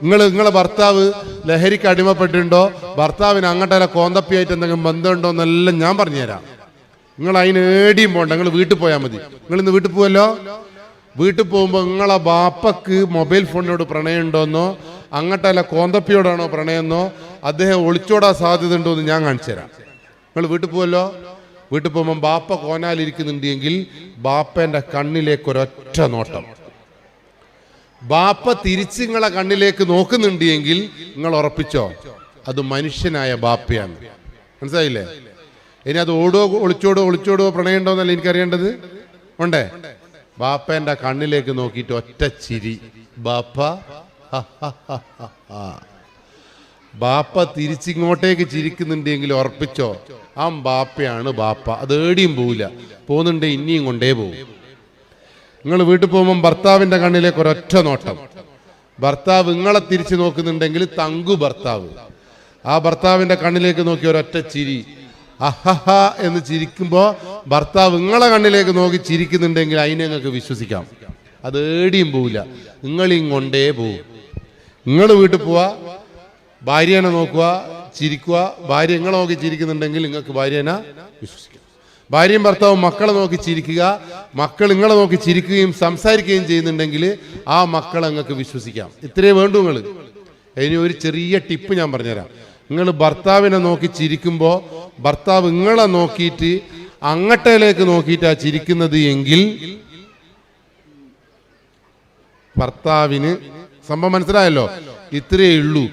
നിങ്ങളെ ഭർത്താവ് ലഹരിക്ക് അടിമപ്പെട്ടിട്ടുണ്ടോ, ഭർത്താവിന് അങ്ങോട്ടല്ല കോന്തപ്പിയായിട്ട് എന്തെങ്കിലും ബന്ധമുണ്ടോ എന്നെല്ലാം ഞാൻ പറഞ്ഞുതരാം. നിങ്ങൾ അതിന് ഏടിയും പോണ്ട, നിങ്ങൾ വീട്ടിൽ പോയാൽ മതി. നിങ്ങൾ ഇന്ന് വീട്ടിൽ പോവല്ലോ, വീട്ടിൽ പോകുമ്പോൾ നിങ്ങളെ ബാപ്പക്ക് മൊബൈൽ ഫോണിനോട് പ്രണയമുണ്ടോന്നോ അങ്ങോട്ടല്ല കോന്തപ്പിയോടാണോ പ്രണയെന്നോ അദ്ദേഹം ഒളിച്ചോടാൻ സാധ്യത ഉണ്ടോ എന്ന് ഞാൻ കാണിച്ചു തരാം. നിങ്ങൾ വീട്ടിൽ പോവല്ലോ, വീട്ടിൽ പോകുമ്പോൾ ബാപ്പ കോനാലിരിക്കുന്നുണ്ടെങ്കിൽ ബാപ്പേൻ്റെ കണ്ണിലേക്ക് ഒരൊറ്റ നോട്ടം, ബാപ്പ തിരിച്ച് നിങ്ങളെ കണ്ണിലേക്ക് നോക്കുന്നുണ്ടെങ്കിൽ നിങ്ങൾ ഉറപ്പിച്ചോ അത് മനുഷ്യനായ ബാപ്പയാണ്. മനസ്സിലായില്ലേ? ഇനി അത് ഒളിച്ചോടോ പ്രണയമുണ്ടോ എന്നല്ല എനിക്കറിയേണ്ടത്. ഉണ്ടേ? ബാപ്പേൻ്റെ കണ്ണിലേക്ക് നോക്കിയിട്ട് ഒറ്റ ചിരി, ബാപ്പ ബാപ്പ തിരിച്ചിങ്ങോട്ടേക്ക് ചിരിക്കുന്നുണ്ടെങ്കിൽ ഉറപ്പിച്ചോ ആ ബാപ്പയാണ് ബാപ്പ. അത് ഏടിയും പോവില്ല, പോകുന്നുണ്ട് ഇനിയും കൊണ്ടേ പോകും. നിങ്ങൾ വീട്ടിൽ പോകുമ്പം ഭർത്താവിൻ്റെ കണ്ണിലേക്ക് ഒരൊറ്റ നോട്ടം, ഭർത്താവ് നിങ്ങളെ തിരിച്ചു നോക്കുന്നുണ്ടെങ്കിൽ തങ്കു ഭർത്താവ്, ആ ഭർത്താവിൻ്റെ കണ്ണിലേക്ക് നോക്കി ഒരൊറ്റ ചിരി, അഹഹ എന്ന് ചിരിക്കുമ്പോൾ ഭർത്താവ് നിങ്ങളെ കണ്ണിലേക്ക് നോക്കി ചിരിക്കുന്നുണ്ടെങ്കിൽ അതിനെ നിങ്ങൾക്ക് വിശ്വസിക്കാം. അത് ഏടിയും പോവില്ല, നിങ്ങളിയും കൊണ്ടേ പോവും. നിങ്ങൾ വീട്ടിൽ പോവാ, ഭാര്യനെ നോക്കുക, ചിരിക്കുക, ഭാര്യ നിങ്ങളെ നോക്കി ചിരിക്കുന്നുണ്ടെങ്കിൽ നിങ്ങൾക്ക് ഭാര്യനെ വിശ്വസിക്കാം. ഭാര്യയും ഭർത്താവും മക്കളെ നോക്കി ചിരിക്കുക, മക്കൾ നിങ്ങളെ നോക്കി ചിരിക്കുകയും സംസാരിക്കുകയും ചെയ്യുന്നുണ്ടെങ്കിൽ ആ മക്കളെ നിങ്ങൾക്ക് വിശ്വസിക്കാം. ഇത്രയേ വേണ്ടൂ. നിങ്ങൾ ഇനി ഒരു ചെറിയ ടിപ്പ് ഞാൻ പറഞ്ഞുതരാം. നിങ്ങൾ ഭർത്താവിനെ നോക്കി ചിരിക്കുമ്പോൾ ഭർത്താവ് നിങ്ങളെ നോക്കിയിട്ട് അങ്ങട്ടേലേക്ക് നോക്കിയിട്ടാ ചിരിക്കുന്നത് എങ്കിൽ ഭർത്താവിന് സംഭവം മനസ്സിലായല്ലോ. ഇത്രയേ ഉള്ളൂ.